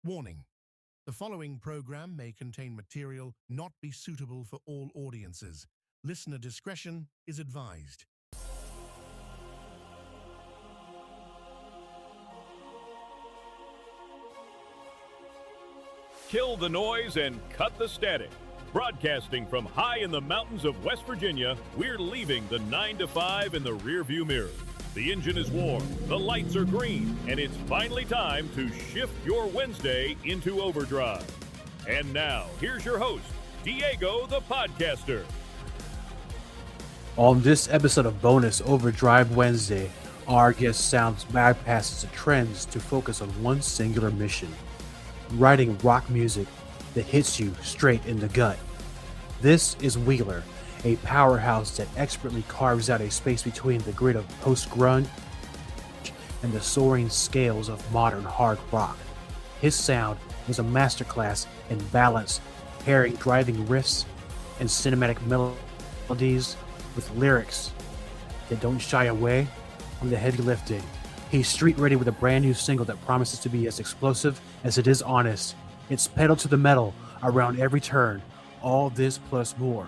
Warning: the following program may contain material not be suitable for all audiences. Listener discretion is advised. Kill the noise and cut the static. Broadcasting from high in the mountains of West Virginia, we're leaving the 9 to 5 in the rearview mirror. The engine is warm, the lights are green, and it's finally time to shift your Wednesday into overdrive. And now, here's your host, Diego the Podcaster. On this episode of Bonus Overdrive Wednesday, our guest sounds bypasses the trends to focus on one singular mission: writing rock music that hits you straight in the gut. This is Wheeler, a powerhouse that expertly carves out a space between the grid of post-grunge and the soaring scales of modern hard rock. His sound was a masterclass in balance, pairing driving riffs and cinematic melodies with lyrics that don't shy away from the heavy lifting. He's street ready with a brand new single that promises to be as explosive as it is honest. It's pedal to the metal around every turn. All this plus more.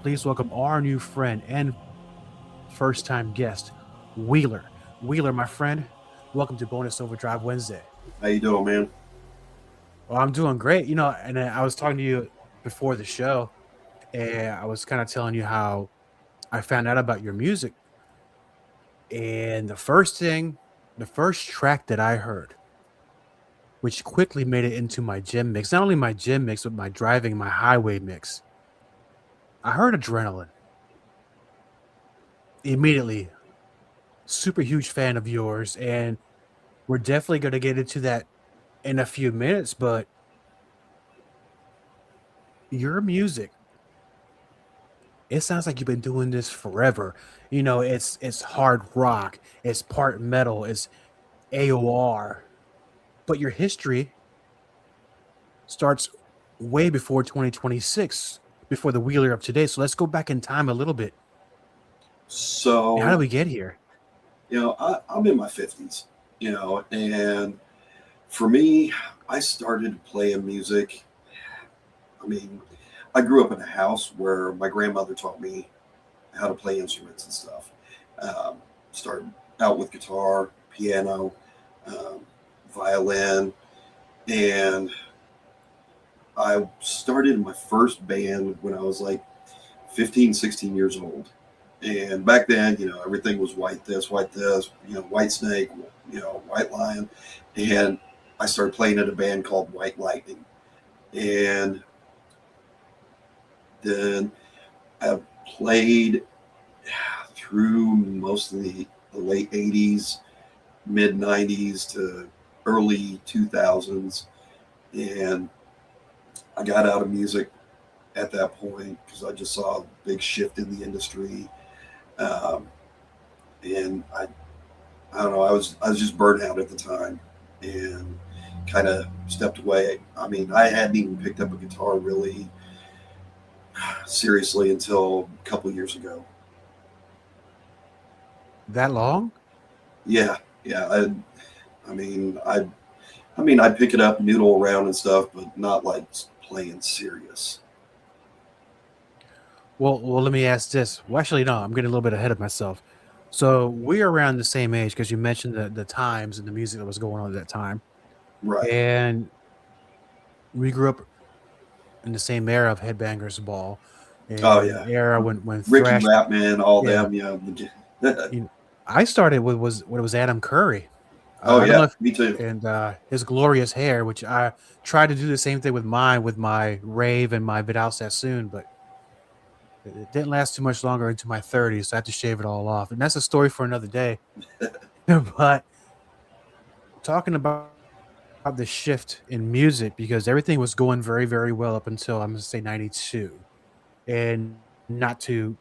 Please welcome our new friend and first-time guest, Wheeler. Wheeler, my friend, welcome to Bonus Overdrive Wednesday. How you doing, man? Well, I'm doing great. And I was talking to you before the show, and I was kind of telling you how I found out about your music. And the first track that I heard, which quickly made it into my gym mix, not only my gym mix, but my driving, my highway mix, I heard Adrenaline. Immediately, super huge fan of yours, and we're definitely going to get into that in a few minutes, but your music, it sounds like you've been doing this forever. It's hard rock, it's part metal, it's AOR, but your history starts way before 2026, before the Wheeler of today. So let's go back in time a little bit. So How did we get here? I'm in my 50s, and for me, I started playing music. I grew up in a house where my grandmother taught me how to play instruments and stuff. Started out with guitar, piano, violin, and I started my first band when I was like 15, 16 years old. And back then, everything was white this, white snake, white lion. And I started playing in a band called White Lightning. And then I played through most of the late 80s, mid 90s to early 2000s. And I got out of music at that point because I just saw a big shift in the industry. And I don't know, I was just burnt out at the time and kind of stepped away. I hadn't even picked up a guitar really seriously until a couple years ago. That long? Yeah. I'd pick it up, noodle around and stuff, but not like playing serious. Well, let me ask this. Well, actually, no, I'm getting a little bit ahead of myself. So we're around the same age because you mentioned the times and the music that was going on at that time. Right. And we grew up in the same era of Headbangers Ball. And the era when Ricky thrash, Rapman, all them, I started with when it was Adam Curry. Me too. And his glorious hair, which I tried to do the same thing with my rave and my Vidal Sassoon, but it didn't last too much longer into my 30s, so I had to shave it all off. And that's a story for another day. But talking about the shift in music, because everything was going very, very well up until, I'm going to say, 92. And not to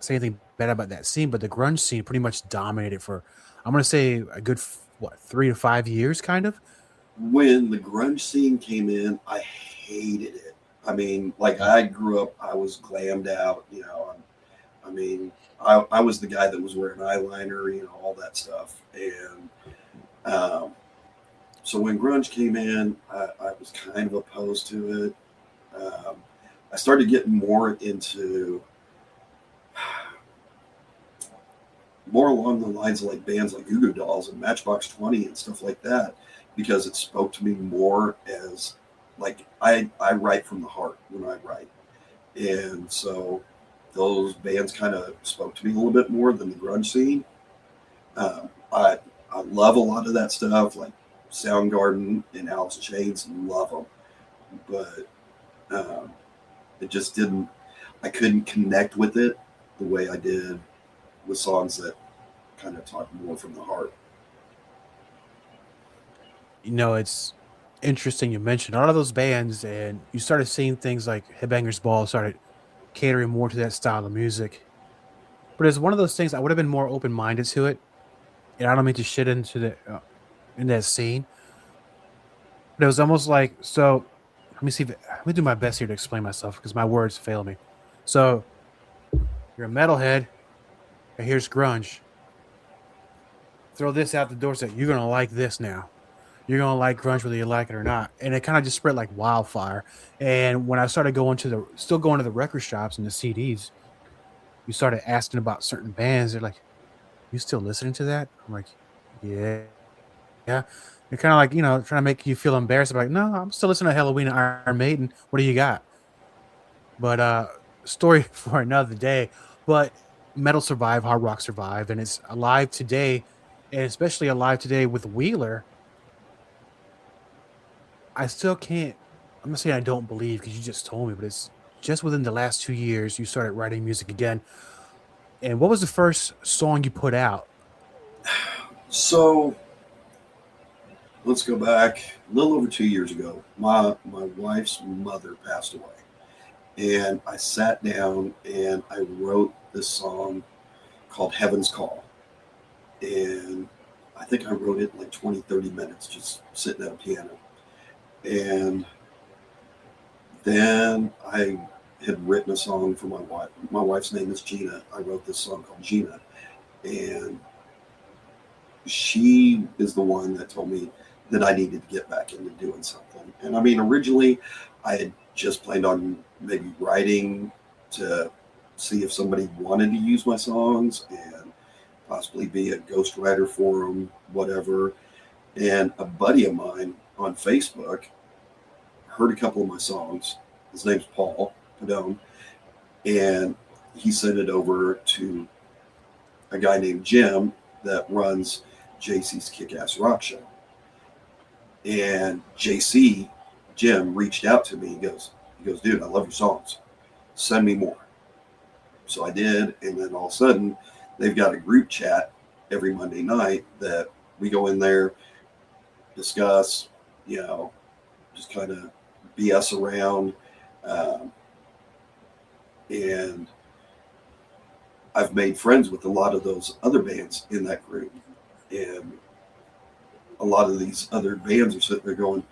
say anything bad about that scene, but the grunge scene pretty much dominated for, I'm going to say, a good, 3 to 5 years, kind of? When the grunge scene came in, I hated it. I grew up, I was glammed out, I was the guy that was wearing eyeliner, all that stuff. And So when grunge came in, I was kind of opposed to it. I started getting more into more along the lines of like bands like Goo Goo Dolls and Matchbox 20 and stuff like that, because it spoke to me more as like I write from the heart when I write. And so those bands kind of spoke to me a little bit more than the grunge scene. I love a lot of that stuff, like Soundgarden and Alice in Chains, love them. But it just didn't, I couldn't connect with it the way I did with songs that kind of talk more from the heart. It's interesting you mentioned a lot of those bands, and you started seeing things like Headbangers Ball started catering more to that style of music. But it's one of those things I would have been more open minded to it, and I don't mean to shit into the in that scene, but it was almost like so. Let me see. Let me do my best here to explain myself because my words fail me. So you're a metalhead, and here's grunge. Throw this out the door. Say you're gonna like this now. You're gonna like grunge whether you like it or not. And it kind of just spread like wildfire. And when I started going to the record shops and the CDs, you started asking about certain bands. They're like, "You still listening to that?" I'm like, "Yeah, yeah." They're kind of like trying to make you feel embarrassed. Like, no, I'm still listening to Halloween and Iron Maiden. What do you got? But story for another day. But metal survived, hard rock survived, and it's alive today, and especially alive today with Wheeler. I still can't. I'm not saying I don't believe because you just told me, but it's just within the last 2 years you started writing music again. And what was the first song you put out? So let's go back a little over 2 years ago. My wife's mother passed away. And I sat down and I wrote this song called Heaven's Call. And I think I wrote it in like 20, 30 minutes, just sitting at a piano. And then I had written a song for my wife. My wife's name is Gina. I wrote this song called Gina. And she is the one that told me that I needed to get back into doing something. And I mean, originally I had just planned on maybe writing to see if somebody wanted to use my songs and possibly be a ghostwriter for them, whatever. And a buddy of mine on Facebook heard a couple of my songs. His name's Paul Padone. And he sent it over to a guy named Jim that runs JC's Kick-Ass Rock Show. And Jim reached out to me. He goes, dude, I love your songs. Send me more. So I did. And then all of a sudden, they've got a group chat every Monday night that we go in there, discuss, just kind of BS around. And I've made friends with a lot of those other bands in that group. And a lot of these other bands are sitting there going,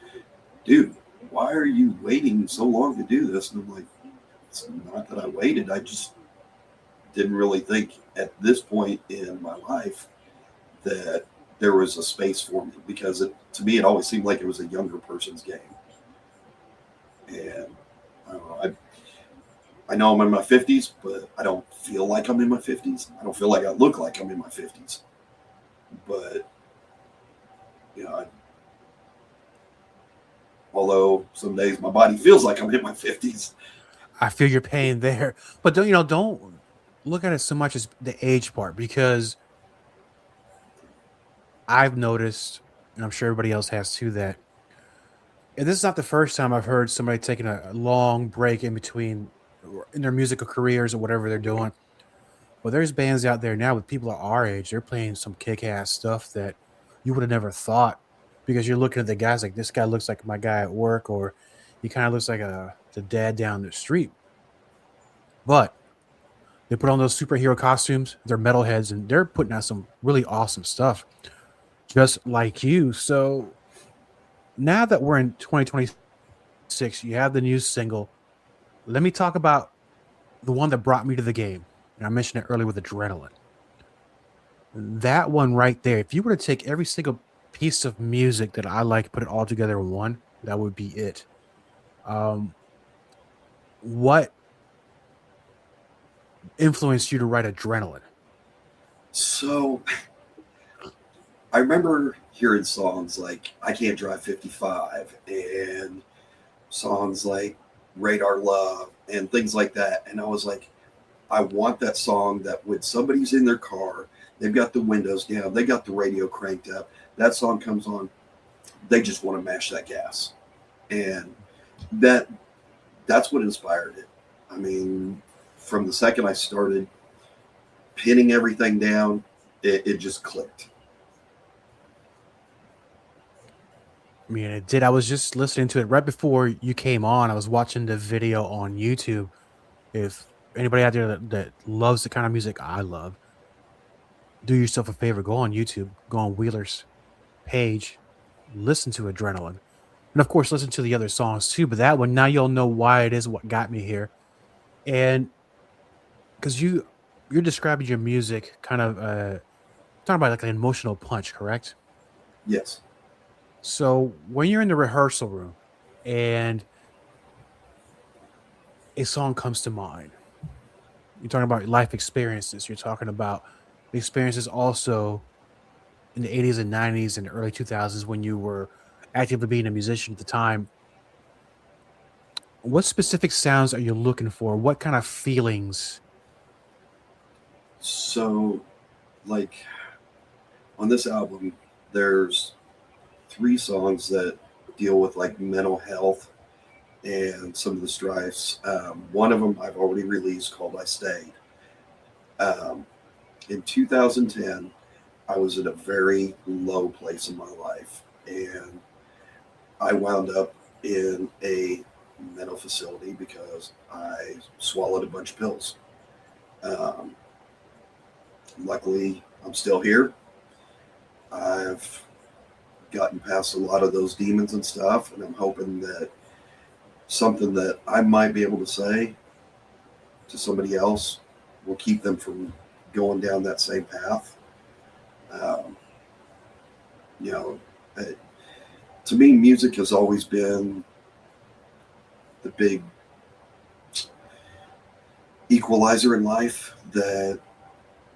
dude, why are you waiting so long to do this? And I'm like, it's not that I waited. I just didn't really think at this point in my life that there was a space for me, because to me, it always seemed like it was a younger person's game. And I don't know, I know I'm in my 50s, but I don't feel like I'm in my 50s. I don't feel like I look like I'm in my 50s. But, although some days my body feels like I'm in my 50s. I feel your pain there. But don't look at it so much as the age part, because I've noticed, and I'm sure everybody else has too, that and this is not the first time I've heard somebody taking a long break in between in their musical careers or whatever they're doing. But there's bands out there now with people at our age. They're playing some kick-ass stuff that you would have never thought, because you're looking at the guys like, this guy looks like my guy at work, or he kind of looks like the dad down the street. But they put on those superhero costumes. They're metalheads, and they're putting out some really awesome stuff, just like you. So now that we're in 2026, you have the new single. Let me talk about the one that brought me to the game. And I mentioned it earlier with Adrenaline. That one right there, if you were to take every single piece of music that I like, put it all together in one, that would be it. Um, what influenced you to write Adrenaline? So I remember hearing songs like I Can't Drive 55 and songs like Radar Love and things like that. And I was like, I want that song that when somebody's in their car, they've got the windows down, they got the radio cranked up, that song comes on, they just want to mash that gas. And that's what inspired it. I mean, from the second I started pinning everything down, it just clicked. I mean, it did. I was just listening to it right before you came on. I was watching the video on YouTube. If anybody out there that loves the kind of music I love, do yourself a favor, go on YouTube, go on Wheeler's page, listen to Adrenaline. And of course, listen to the other songs too. But that one, now you'll know why it is what got me here. And because you're describing your music kind of talking about like an emotional punch, correct? Yes. So when you're in the rehearsal room and a song comes to mind, you're talking about life experiences. You're talking about experiences also in the 80s and 90s and the early 2000s when you were actively being a musician at the time. What specific sounds are you looking for? What kind of feelings? So, like on this album, there's 3 songs that deal with like mental health and some of the strifes. One of them I've already released called I Stayed. Um, in 2010, I was in a very low place in my life, and I wound up in a mental facility because I swallowed a bunch of pills. Um, Luckily, I'm still here. I've gotten past a lot of those demons and stuff, and I'm hoping that something that I might be able to say to somebody else will keep them from going down that same path. Um, you know, it, to me, music has always been the big equalizer in life that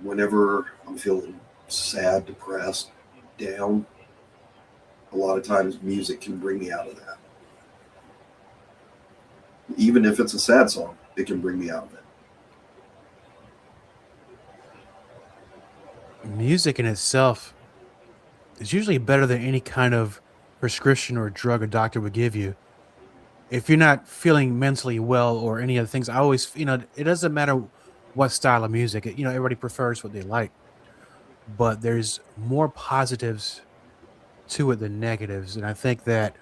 whenever I'm feeling sad, depressed, down, a lot of times music can bring me out of that. Even if it's a sad song, it can bring me out of it. Music in itself is usually better than any kind of prescription or drug a doctor would give you. If you're not feeling mentally well or any other things, I always, it doesn't matter what style of music, everybody prefers what they like, but there's more positives to it than negatives. And I think that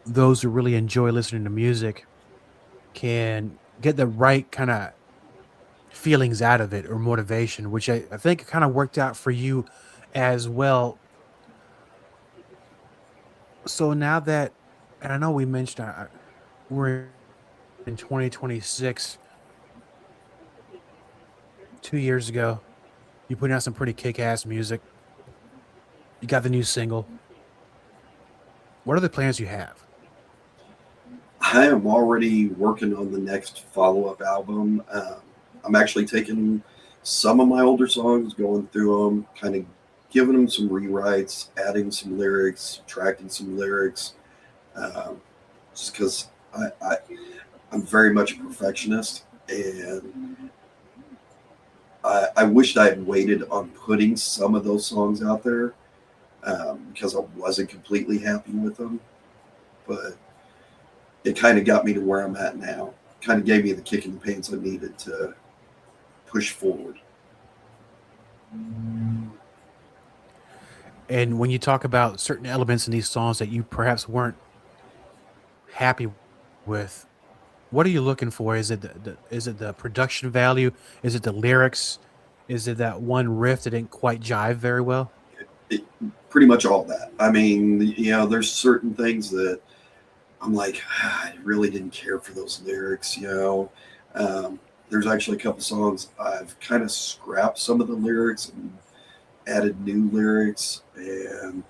those who really enjoy listening to music can get the right kind of feelings out of it or motivation, which I think kind of worked out for you as well. So now that, and I know we mentioned we're in 2026, 2 years ago, you put out some pretty kick-ass music. You got the new single. What are the plans you have? I am already working on the next follow-up album. I'm actually taking some of my older songs, going through them, kind of giving them some rewrites, adding some lyrics, subtracting some lyrics, um, just because I'm very much a perfectionist, and I wished I had waited on putting some of those songs out there because I wasn't completely happy with them, but it kind of got me to where I'm at now. Kind of gave me the kick in the pants I needed to push forward. And when you talk about certain elements in these songs that you perhaps weren't happy with, what are you looking for? Is it is it the production value? Is it the lyrics? Is it that one riff that didn't quite jive very well? It, Pretty much all that. I mean, there's certain things that I'm like, I really didn't care for those lyrics. There's actually a couple songs I've kind of scrapped some of the lyrics and added new lyrics, and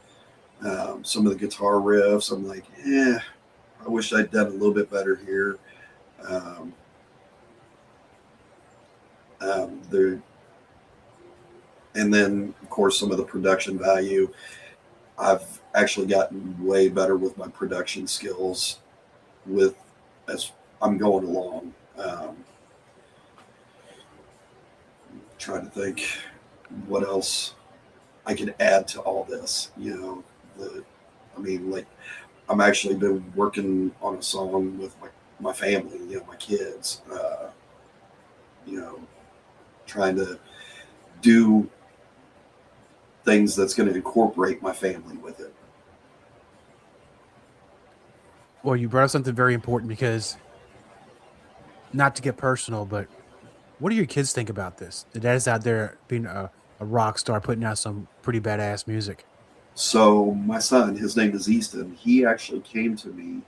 Some of the guitar riffs, I'm like, I wish I'd done a little bit better here. Um, there, and then of course some of the production value. I've actually gotten way better with my production skills with as I'm going along. Trying to think what else I could add to all this. Like I'm actually been working on a song with my family, my kids. You know, trying to do things that's going to incorporate my family with it. Well, you brought up something very important because, not to get personal, but what do your kids think about this? The dad's out there being a rock star, putting out some pretty badass music. So my son, his name is Easton. He actually came to me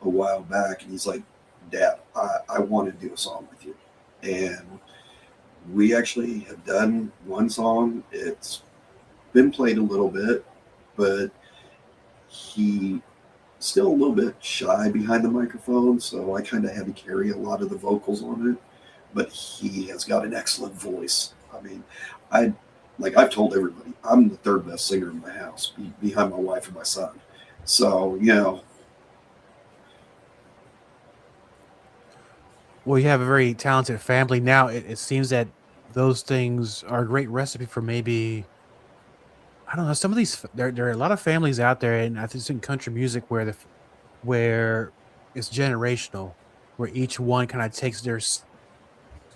a while back, and he's like, "Dad, I want to do a song with you." And we actually have done one song. It's been played a little bit, but he still a little bit shy behind the microphone, so I kind of had to carry a lot of the vocals on it. But he has got an excellent voice. I mean, I I've told everybody, I'm the third best singer in my house, behind my wife and my son. So Well, you have a very talented family now. It seems that those things are a great recipe for maybe, I don't know, some of these there are a lot of families out there, and I think it's in country music where where it's generational, where each one kind of takes their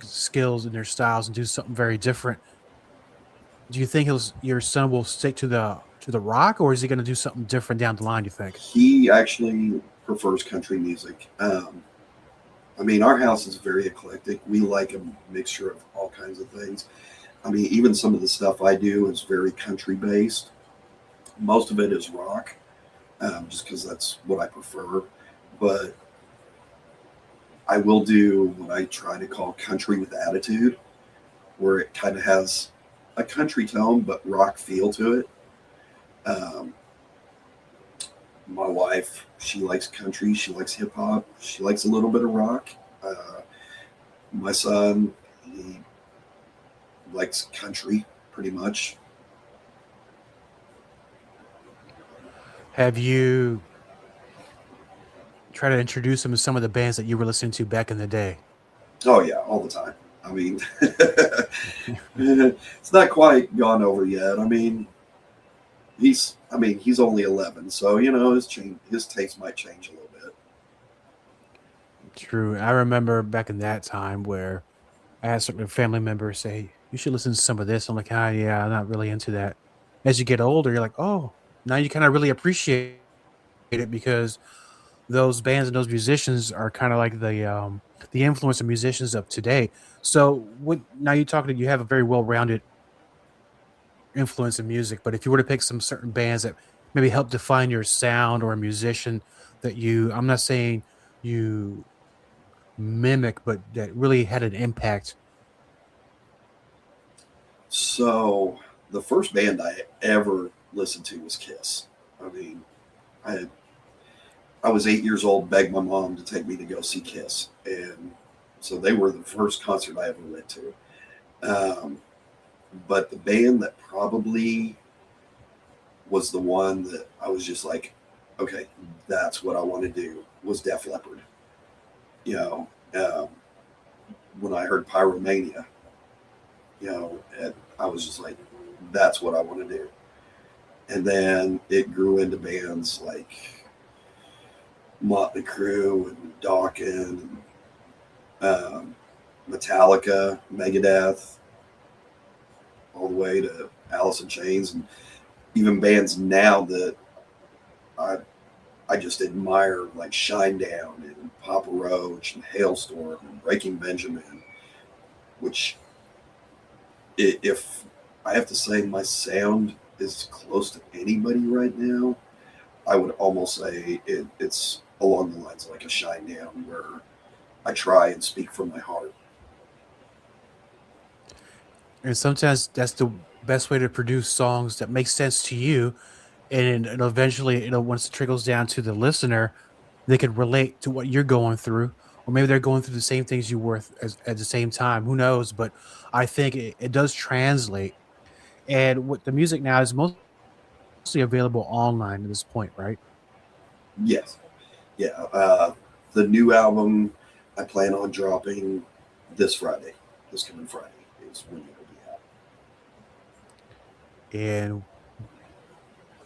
skills and their styles and do something very different. Do you think your son will stick to the rock, or is he going to do something different down the line? You think? he actually prefers country music. Our house is very eclectic. We like a mixture of all kinds of things. Even some of the stuff I do is very country based. Most of it is rock, just because that's what I prefer. But I will do what I try to call country with attitude, where it kind of has a country tone but rock feel to it. Um, my wife, she likes country, she likes hip hop, she likes a little bit of rock. Uh, my son, he likes country pretty much. Have you tried to introduce him to some of the bands that you were listening to back in the day? Oh yeah, all the time. It's not quite gone over yet. He's only 11, so his taste might change a little bit. True. I remember back in that time where I had certain family members say, "You should listen to some of this." I'm like, "Ah, yeah, I'm not really into that." As you get older, you're like, "Oh, now you kind of really appreciate it because those bands and those musicians are kind of like the influence of musicians of today." So, what now you talking to you have a very well-rounded influence in music, but if you were to pick some certain bands that maybe help define your sound or a musician that I'm not saying you mimic, but that really had an impact. So the first band I ever listened to was Kiss. I mean, I I was 8 years old, begged my mom to take me to go see Kiss, and so they were the first concert I ever went to. Um, but the band that probably was the one that I was just like, okay, that's what I want to do was Def Leppard. You know, um, when I heard Pyromania, and I was just like, that's what I want to do. And then it grew into bands like Motley Crue and Dawkins, Metallica, Megadeth, all the way to Alice in Chains, and even bands now that I I just admire, like Shinedown and Papa Roach and Hailstorm and Breaking Benjamin. Which, if I have to say my sound is close to anybody right now, I would almost say it's along the lines of like a Shinedown, where I try and speak from my heart. And sometimes that's the best way to produce songs that make sense to you. and eventually, once it trickles down to the listener, they could relate to what you're going through, or maybe they're going through the same things you were at the same time. Who knows? But I think it does translate. And what the music now is mostly available online at this point, right? Yes. Yeah. The new album I plan on dropping this Friday, this coming Friday is when it'll be out. And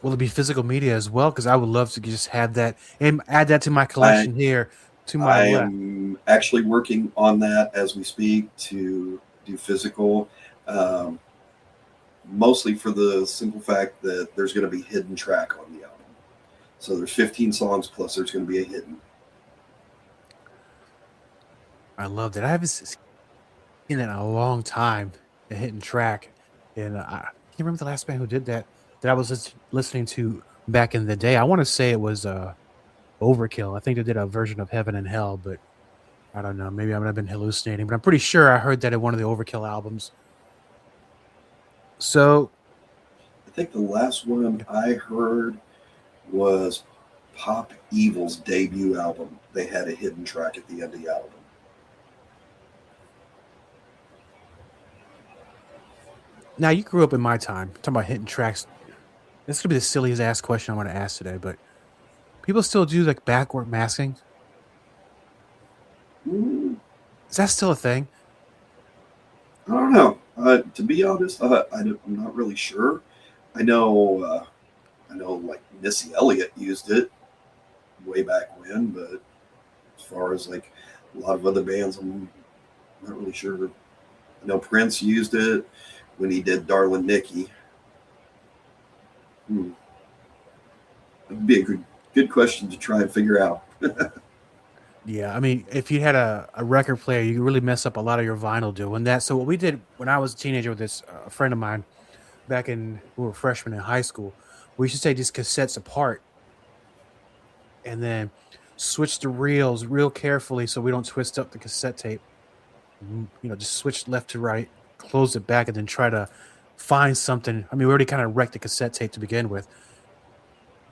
will it be physical media as well? Because I would love to just have that and add that to my I collection here to my I left. am actually working on that as we speak to do physical, um, mostly for the simple fact that there's going to be hidden track on the album. So there's 15 songs plus there's going to be a hidden. I love that. I haven't seen that in a long time. A hidden track, and I can't remember the last band who did that. That I was listening to back in the day. I want to say it was Overkill. I think they did a version of Heaven and Hell, but I don't know. Maybe I would have been hallucinating, but I'm pretty sure I heard that in one of the Overkill albums. So I think the last one I heard was Pop Evil's debut album. They had a hidden track at the end of the album. now you grew up in my time. Talking about hitting tracks. This could be the silliest ass question I want to ask today, but people still do like backward masking. Mm, Is that still a thing? I don't know. To be honest, I'm not really sure. I know, like Missy Elliott used it way back when, but as far as like a lot of other bands, I'm not really sure. I know Prince used it when he did Darlin' Nikki. That'd be a good question to try and figure out. Yeah, I mean, if you had a record player, you could really mess up a lot of your vinyl doing that. So what we did when I was a teenager with this a friend of mine back in we were freshmen in high school, we used to take these cassettes apart and then switch the reels real carefully so we don't twist up the cassette tape. Just switch left to right, close it back, and then try to find something. I mean, we already kind of wrecked the cassette tape to begin with,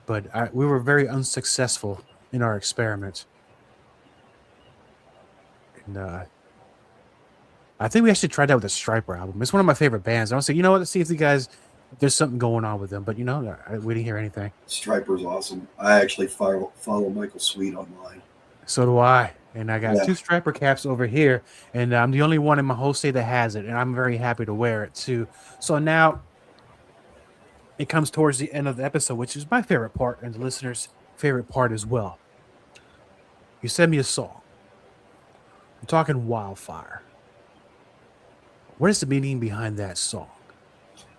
but we were very unsuccessful in our experiments. And I think we actually tried that with the Striper album. It's one of my favorite bands. I was like, you know what? Let's see if if there's something going on with them. But we didn't hear anything. Striper's awesome. I actually follow Michael Sweet online. So do I. And I got Yeah. 2 Striper caps over here, and I'm the only one in my whole state that has it, and I'm very happy to wear it too. So now it comes towards the end of the episode, which is my favorite part and the listeners' favorite part as well. You send me a song. I'm talking Wildfire. What is the meaning behind that song?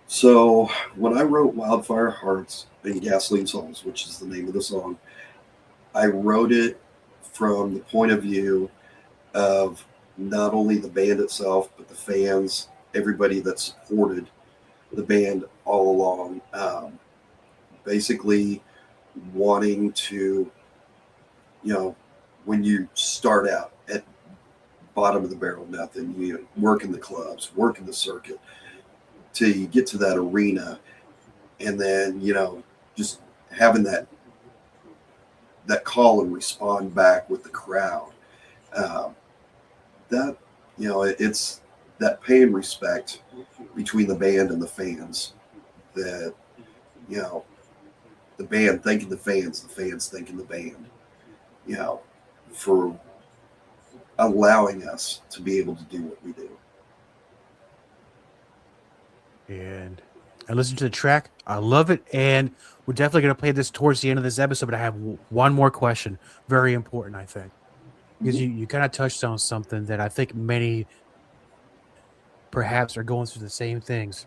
So when I wrote Wildfire Hearts and Gasoline Souls, which is the name of the song, I wrote it from the point of view of not only the band itself, but the fans, everybody that supported the band all along. Basically wanting to, when you start out at bottom of the barrel, nothing, you work in the clubs, work in the circuit, till you get to that arena, and then just having that call and respond back with the crowd. That it's that pay and respect between the band and the fans. That the band thanking the fans thanking the band. For allowing us to be able to do what we do. And I listened to the track. I love it. And we're definitely going to play this towards the end of this episode. But I have one more question. Very important, I think. Because you kind of touched on something that I think many perhaps are going through the same things.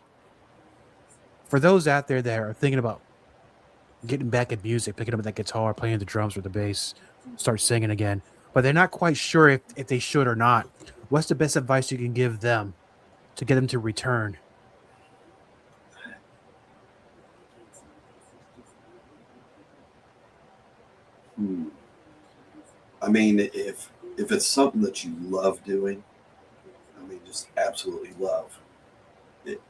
For those out there that are thinking about getting back at music, picking up that guitar, playing the drums or the bass, start singing again, but they're not quite sure if they should or not, what's the best advice you can give them to get them to return? I mean, if it's something that you love doing, I mean, just absolutely love it,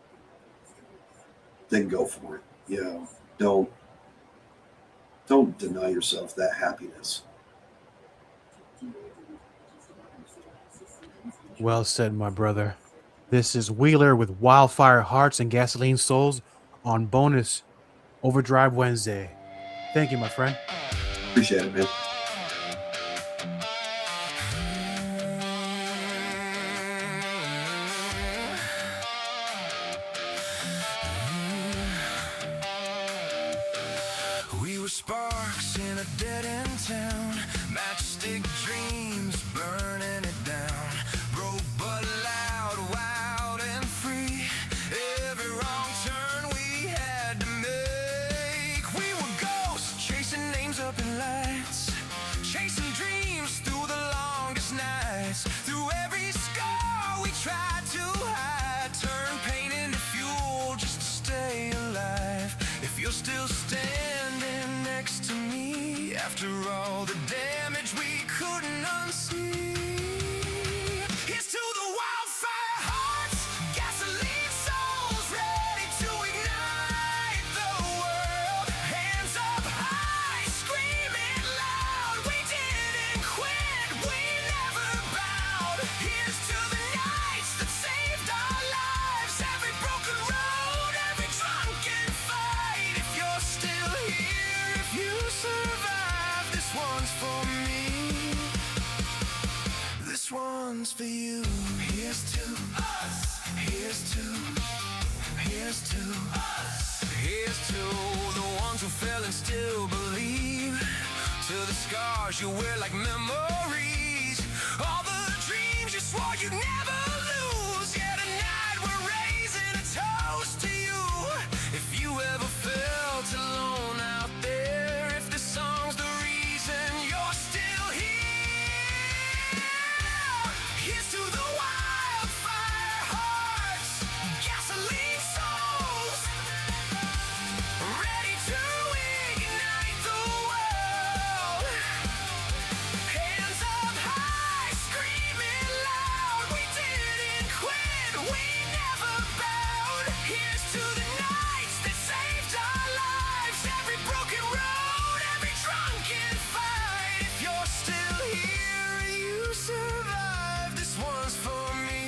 then go for it. Don't Don't deny yourself that happiness. Well said, my brother. This is Wheeler with Wildfire Hearts and Gasoline Souls on bonus Overdrive Wednesday. Thank you, my friend. Appreciate it, man. We were sparks in a dead-end town, matchstick dreams burning it down, broke but loud, wild and free. Every wrong turn we had to make. We were ghosts chasing names up in lights, chasing dreams through the longest nights. Through every scar we tried to hide, turn pain into fuel just to stay alive. If you're still standing next to me after all the damage we couldn't unsee, here's to the wildfire hearts, gasoline souls, ready to ignite the world. Hands up high, screaming loud, we didn't quit, we never bowed. Here's to the nights that saved our lives, every broken road, every drunken fight. If you're still here, if you survive, this one's for me, this one's for you. Here's to us, here's to us, here's to the ones who fell and still believe, to the scars you wear like memories, all the dreams you swore you'd never lose. Yeah, tonight we're raising a toast to you. If you ever felt alone out there, if this song's the reason you're still here, here's to the wildfire hearts, gasoline souls, ready to ignite the world. Hands up high, screaming loud, we didn't quit, we never bowed. Here's to the nights that saved our lives, every broken road, every drunken fight. If you're still here and you survive, this one's for me,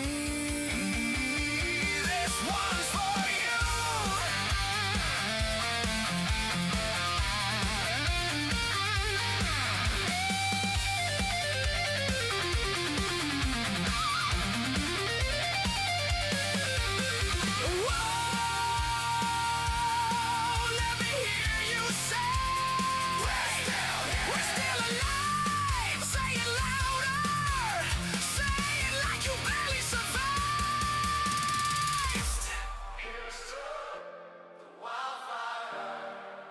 this one's for you. Whoa, let me hear you say, we're still alive. Say it louder, say it like you barely survived. Here's to the wildfire,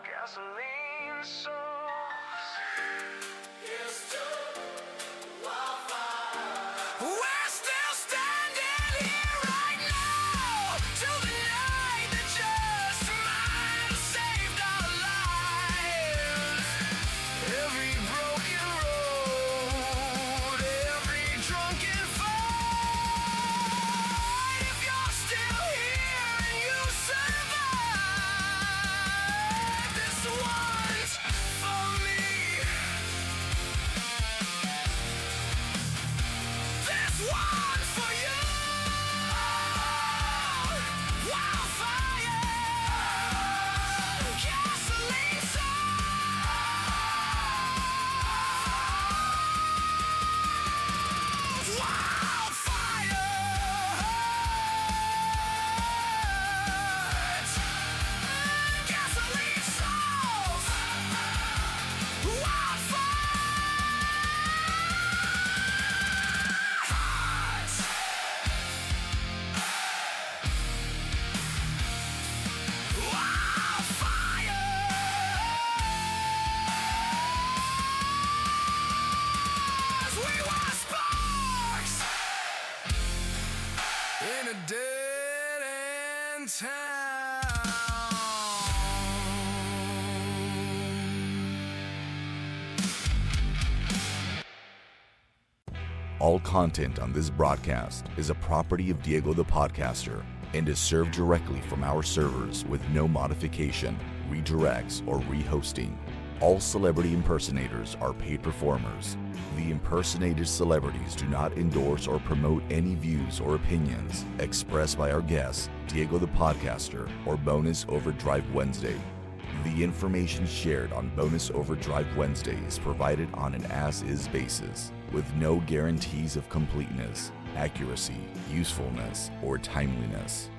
gasoline souls. Here's to the wildfire. We're still standing here right now, till the night that just might have saved our lives. Every broken road, every drunken fight. If you're still here and you survive, this one's for me, this one's for you. Wildfire, gasoline souls. Wildfire, gasoline souls. We were sparks in a dead-end town. All content on this broadcast is a property of Diego the Podcaster and is served directly from our servers with no modification, redirects, or rehosting. All celebrity impersonators are paid performers. The impersonated celebrities do not endorse or promote any views or opinions expressed by our guests, Diego the Podcaster, or Bonus Overdrive Wednesday. The information shared on Bonus Overdrive Wednesday is provided on an as-is basis, with no guarantees of completeness, accuracy, usefulness, or timeliness.